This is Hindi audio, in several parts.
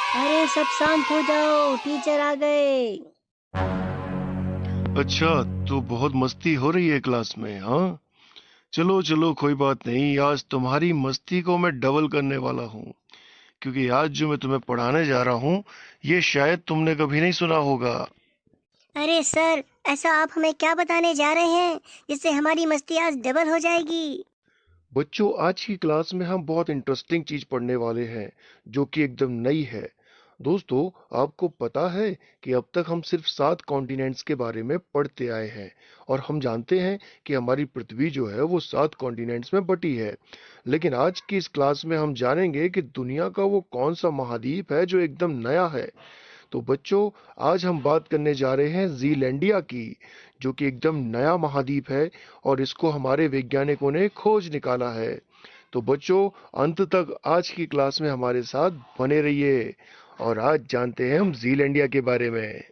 अरे सब शांत हो जाओ, टीचर आ गए। अच्छा, तो बहुत मस्ती हो रही है क्लास में, हाँ? चलो चलो, कोई बात नहीं। आज तुम्हारी मस्ती को मैं डबल करने वाला हूँ, क्योंकि आज जो मैं तुम्हें पढ़ाने जा रहा हूँ, ये शायद तुमने कभी नहीं सुना होगा। अरे सर, ऐसा आप हमें क्या बताने जा रहे हैं जिससे हमारी मस्ती आज डबल हो जाएगी? बच्चों, आज की क्लास में हम बहुत इंटरेस्टिंग चीज पढ़ने वाले हैं, जो कि एकदम नई है। दोस्तों, आपको पता है कि अब तक हम सिर्फ 7 कॉन्टिनेंट्स के बारे में पढ़ते आए हैं, और हम जानते हैं कि हमारी पृथ्वी जो है वो 7 कॉन्टिनेंट्स में बटी है। लेकिन आज की इस क्लास में हम जानेंगे कि दुनिया का वो कौन सा महाद्वीप है जो एकदम नया है। तो बच्चों, आज हम बात करने जा रहे हैं जीलैंडिया की, जो कि एकदम नया महाद्वीप है, और इसको हमारे वैज्ञानिकों ने खोज निकाला है। तो बच्चों, अंत तक आज की क्लास में हमारे साथ बने रहिए, और आज जानते हैं हम जीलैंडिया के बारे में।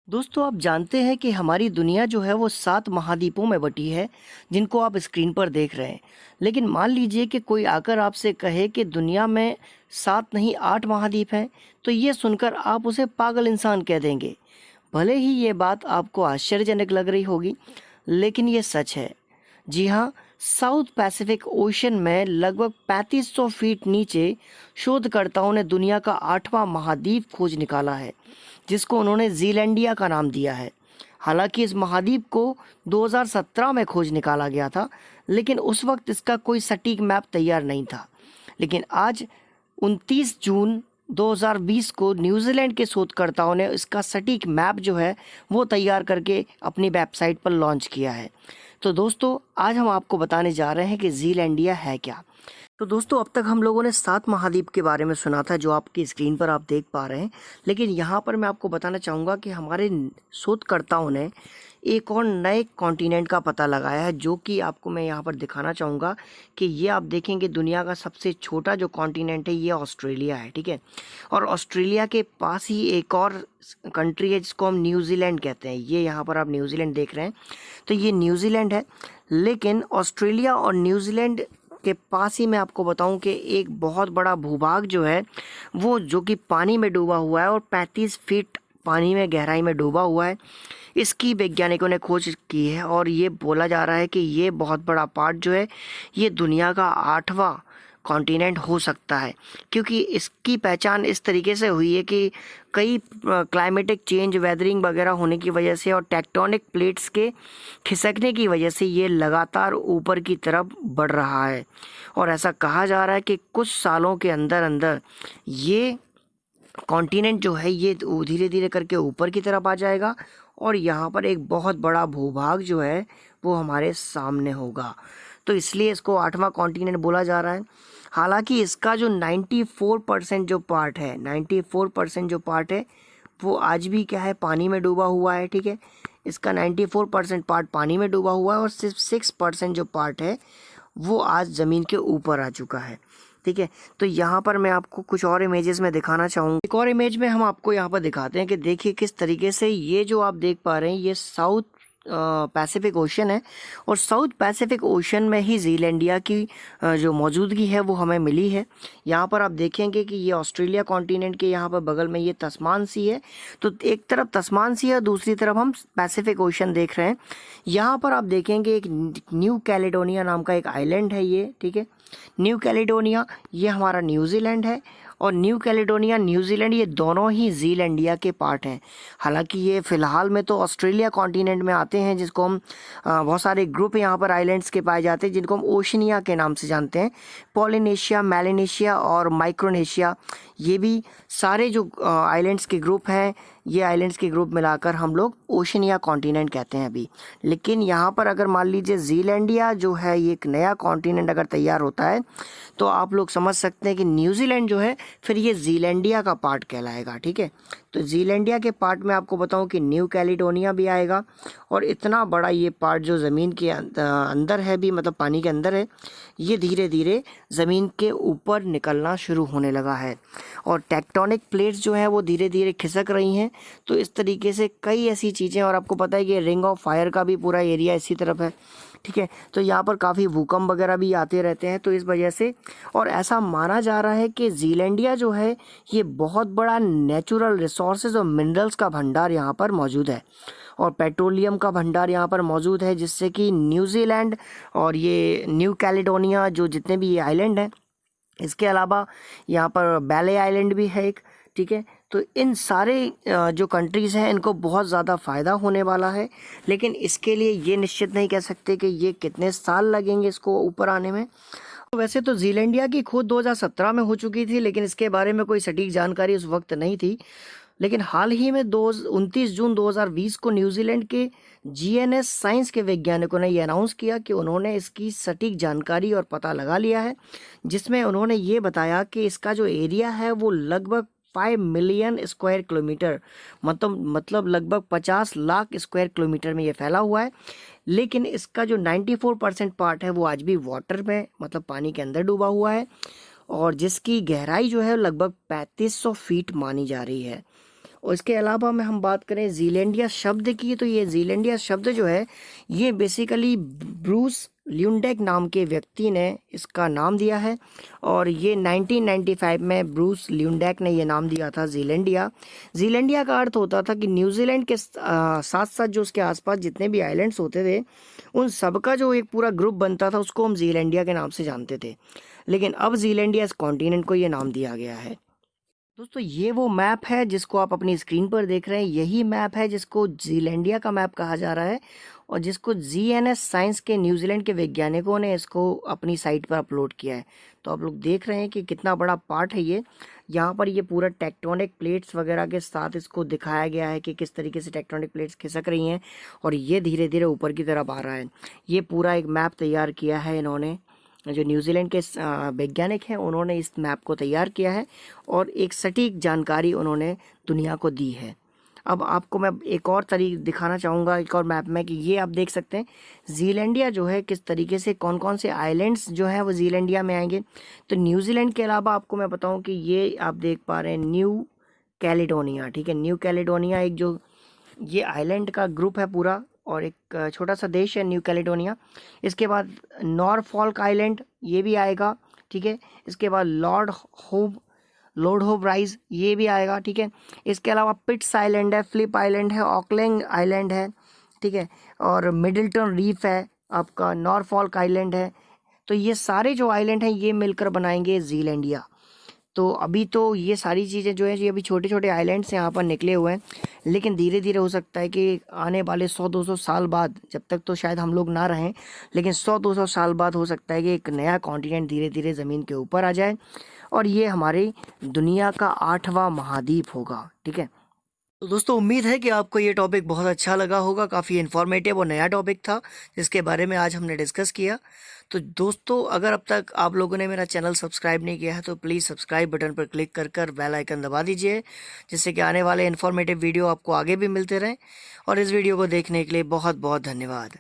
दोस्तों, आप जानते हैं कि हमारी दुनिया जो है वो 7 महाद्वीपों में बटी है, जिनको आप स्क्रीन पर देख रहे हैं। लेकिन मान लीजिए कि कोई आकर आपसे कहे कि दुनिया में 7 नहीं 8 महाद्वीप हैं, तो ये सुनकर आप उसे पागल इंसान कह देंगे। भले ही ये बात आपको आश्चर्यजनक लग रही होगी, लेकिन ये सच है। जी हाँ, साउथ पैसिफिक ओशन में लगभग 3500 फीट नीचे शोधकर्ताओं ने दुनिया का 8वां महाद्वीप खोज निकाला है, जिसको उन्होंने जीलैंडिया का नाम दिया है। हालांकि इस महाद्वीप को 2017 में खोज निकाला गया था, लेकिन उस वक्त इसका कोई सटीक मैप तैयार नहीं था। लेकिन आज 29 जून 2020 को न्यूजीलैंड के शोधकर्ताओं ने इसका सटीक मैप जो है वो तैयार करके अपनी वेबसाइट पर लॉन्च किया है। तो दोस्तों, आज हम आपको बताने जा रहे हैं कि जीलैंडिया है क्या। तो दोस्तों, अब तक हम लोगों ने 7 महाद्वीप के बारे में सुना था, जो आपकी स्क्रीन पर आप देख पा रहे हैं। लेकिन यहाँ पर मैं आपको बताना चाहूँगा कि हमारे शोधकर्ताओं ने एक और नए कॉन्टिनेंट का पता लगाया है, जो कि आपको मैं यहाँ पर दिखाना चाहूँगा कि ये आप देखेंगे दुनिया का सबसे छोटा जो कॉन्टिनेंट है ये ऑस्ट्रेलिया है, ठीक है। और ऑस्ट्रेलिया के पास ही एक और कंट्री है जिसको हम न्यूजीलैंड कहते हैं। ये यहाँ पर आप न्यूजीलैंड देख रहे हैं, तो ये न्यूजीलैंड है। लेकिन ऑस्ट्रेलिया और न्यूजीलैंड के पास ही मैं आपको बताऊं कि एक बहुत बड़ा भूभाग जो है वो जो कि पानी में डूबा हुआ है और 35 फीट पानी में गहराई में डूबा हुआ है। इसकी वैज्ञानिकों ने खोज की है, और ये बोला जा रहा है कि ये बहुत बड़ा पार्ट जो है ये दुनिया का 8वां कॉन्टिनेंट हो सकता है, क्योंकि इसकी पहचान इस तरीके से हुई है कि कई क्लाइमेटिक चेंज, वेदरिंग वगैरह होने की वजह से और टेक्टोनिक प्लेट्स के खिसकने की वजह से ये लगातार ऊपर की तरफ बढ़ रहा है। और ऐसा कहा जा रहा है कि कुछ सालों के अंदर अंदर ये कॉन्टिनेंट जो है ये धीरे धीरे करके ऊपर की तरफ आ जाएगा, और यहाँ पर एक बहुत बड़ा भूभाग जो है वो हमारे सामने होगा। तो इसलिए इसको 8वां कॉन्टिनेंट बोला जा रहा है। हालांकि इसका जो 94% जो पार्ट है, 94% जो पार्ट है वो आज भी क्या है, पानी में डूबा हुआ है, ठीक है। इसका 94% पार्ट पानी में डूबा हुआ है, और सिर्फ 6% जो पार्ट है वो आज ज़मीन के ऊपर आ चुका है, ठीक है। तो यहाँ पर मैं आपको कुछ और इमेजेस में दिखाना चाहूँगा। एक और इमेज में हम आपको यहाँ पर दिखाते हैं कि देखिए किस तरीके से ये जो आप देख पा रहे हैं ये साउथ पैसिफिक ओशन है, और साउथ पैसिफिक ओशन में ही जीलैंडिया की जो मौजूदगी है वो हमें मिली है। यहाँ पर आप देखेंगे कि ये ऑस्ट्रेलिया कॉन्टिनेंट के यहाँ पर बगल में ये तस्मान सी है, तो एक तरफ तस्मान सी है, दूसरी तरफ हम पैसिफिक ओशन देख रहे हैं। यहाँ पर आप देखेंगे एक न्यू कैलेडोनिया नाम का एक आइलैंड है ये, ठीक है। न्यू कैलेडोनिया ये हमारा न्यूजीलैंड है, और न्यू कैलेडोनिया न्यूजीलैंड ये दोनों ही जीलैंडिया के पार्ट हैं। हालांकि ये फ़िलहाल में तो ऑस्ट्रेलिया कॉन्टिनेंट में आते हैं, जिसको हम बहुत सारे ग्रुप यहाँ पर आइलैंड्स के पाए जाते हैं, जिनको हम ओशनिया के नाम से जानते हैं। पॉलिनेशिया, मेलानेशिया और माइक्रोनेशिया, ये भी सारे जो आइलैंड्स के ग्रुप हैं, ये आइलैंड्स के ग्रुप मिलाकर हम लोग ओशनिया कॉन्टिनेंट कहते हैं अभी। लेकिन यहाँ पर अगर मान लीजिए जीलैंडिया जो है ये एक नया कॉन्टिनेंट अगर तैयार होता है, तो आप लोग समझ सकते हैं कि न्यूजीलैंड जो है फिर ये जीलैंडिया का पार्ट कहलाएगा, ठीक है। तो तो जीलैंडिया के पार्ट में आपको बताऊं कि न्यू कैलिडोनिया भी आएगा, और इतना बड़ा ये पार्ट जो ज़मीन के अंदर है भी, मतलब पानी के अंदर है, ये धीरे धीरे ज़मीन के ऊपर निकलना शुरू होने लगा है। और टेक्टोनिक प्लेट्स जो हैं वो धीरे धीरे खिसक रही हैं। तो इस तरीके से कई ऐसी चीज़ें, और आपको पता है कि रिंग ऑफ फायर का भी पूरा एरिया इसी तरफ है, ठीक है। तो यहाँ पर काफ़ी भूकंप वगैरह भी आते रहते हैं, तो इस वजह से, और ऐसा माना जा रहा है कि जीलैंडिया जो है ये बहुत बड़ा नेचुरल रिसोर्सेज और मिनरल्स का भंडार यहाँ पर मौजूद है, और पेट्रोलियम का भंडार यहाँ पर मौजूद है, जिससे कि न्यूजीलैंड और ये न्यू कैलिडोनिया जो जितने भी ये आइलैंड हैं, इसके अलावा यहाँ पर बैले आइलैंड भी है एक, ठीक है। तो इन सारे जो कंट्रीज़ हैं इनको बहुत ज़्यादा फ़ायदा होने वाला है, लेकिन इसके लिए ये निश्चित नहीं कह सकते कि ये कितने साल लगेंगे इसको ऊपर आने में। तो वैसे तो जीलैंडिया की खोज 2017 में हो चुकी थी, लेकिन इसके बारे में कोई सटीक जानकारी उस वक्त नहीं थी। लेकिन हाल ही में 29 जून 2020 को न्यूजीलैंड के जीएनएस साइंस के वैज्ञानिकों ने ये अनाउंस किया कि उन्होंने इसकी सटीक जानकारी और पता लगा लिया है, जिसमें उन्होंने ये बताया कि इसका जो एरिया है वो लगभग 5 मिलियन स्क्वायर किलोमीटर, मतलब लगभग 50 लाख स्क्वायर किलोमीटर में ये फैला हुआ है। लेकिन इसका जो 94% पार्ट है वो आज भी वाटर में, मतलब पानी के अंदर डूबा हुआ है, और जिसकी गहराई जो है लगभग 3500 फीट मानी जा रही है। और इसके अलावा में हम बात करें जीलैंडिया शब्द की, तो ये जीलैंडिया शब्द जो है ये बेसिकली ब्रूस ल्यूंडेक नाम के व्यक्ति ने इसका नाम दिया है, और ये 1995 में ब्रूस ल्यूंडेक ने ये नाम दिया था जीलैंडिया। जीलैंडिया का अर्थ होता था कि न्यूजीलैंड के साथ साथ जो उसके आसपास जितने भी आइलैंड्स होते थे उन सब का जो एक पूरा ग्रुप बनता था उसको हम जीलैंडिया के नाम से जानते थे, लेकिन अब जीलैंडिया इस कॉन्टिनेंट को ये नाम दिया गया है। दोस्तों ये वो मैप है जिसको आप अपनी स्क्रीन पर देख रहे हैं, यही मैप है जिसको जीलैंडिया का मैप कहा जा रहा है, और जिसको जीएनएस साइंस के न्यूजीलैंड के वैज्ञानिकों ने इसको अपनी साइट पर अपलोड किया है। तो आप लोग देख रहे हैं कि कितना बड़ा पार्ट है ये। यहाँ पर ये पूरा टेक्टोनिक प्लेट्स वगैरह के साथ इसको दिखाया गया है कि किस तरीके से टेक्टोनिक प्लेट्स खिसक रही हैं, और ये धीरे धीरे ऊपर की तरफ आ रहा है। ये पूरा एक मैप तैयार किया है इन्होंने, जो न्यूजीलैंड के वैज्ञानिक हैं उन्होंने इस मैप को तैयार किया है, और एक सटीक जानकारी उन्होंने दुनिया को दी है। अब आपको मैं एक और तरीके दिखाना चाहूँगा, एक और मैप में, कि ये आप देख सकते हैं जीलैंडिया जो है किस तरीके से, कौन कौन से आइलैंड्स जो हैं वो जीलैंडिया में आएंगे। तो न्यूजीलैंड के अलावा आपको मैं बताऊँ कि ये आप देख पा रहे हैं न्यू कैलिडोनिया, ठीक है। न्यू कैलिडोनिया एक जो ये आइलैंड का ग्रुप है पूरा, और एक छोटा सा देश है न्यू कैलिडोनिया। इसके बाद नॉरफॉल्क आइलैंड ये भी आएगा, ठीक है। इसके बाद लॉर्ड होप राइज ये भी आएगा, ठीक है। इसके अलावा पिट्स आइलैंड है, फ्लिप आइलैंड है, ऑकलैंड आइलैंड है, ठीक है, और मिडल्टन रीफ है, आपका नॉरफॉल्क आइलैंड है। तो ये सारे जो आइलैंड हैं ये मिलकर बनाएंगे जीलैंडिया। तो अभी तो ये सारी चीज़ें जो है ये अभी छोटे छोटे आइलैंड्स यहाँ पर निकले हुए हैं, लेकिन धीरे धीरे हो सकता है कि आने वाले 100-200 साल बाद, जब तक तो शायद हम लोग ना रहें, लेकिन 100-200 साल बाद हो सकता है कि एक नया कॉन्टिनेंट धीरे धीरे ज़मीन के ऊपर आ जाए, और ये हमारी दुनिया का 8वां महाद्वीप होगा, ठीक है। तो दोस्तों उम्मीद है कि आपको ये टॉपिक बहुत अच्छा लगा होगा, काफ़ी इन्फॉर्मेटिव और नया टॉपिक था जिसके बारे में आज हमने डिस्कस किया। तो दोस्तों अगर अब तक आप लोगों ने मेरा चैनल सब्सक्राइब नहीं किया है तो प्लीज़ सब्सक्राइब बटन पर क्लिक कर बेल आइकन दबा दीजिए, जिससे कि आने वाले इन्फॉर्मेटिव वीडियो आपको आगे भी मिलते रहें। और इस वीडियो को देखने के लिए बहुत बहुत धन्यवाद।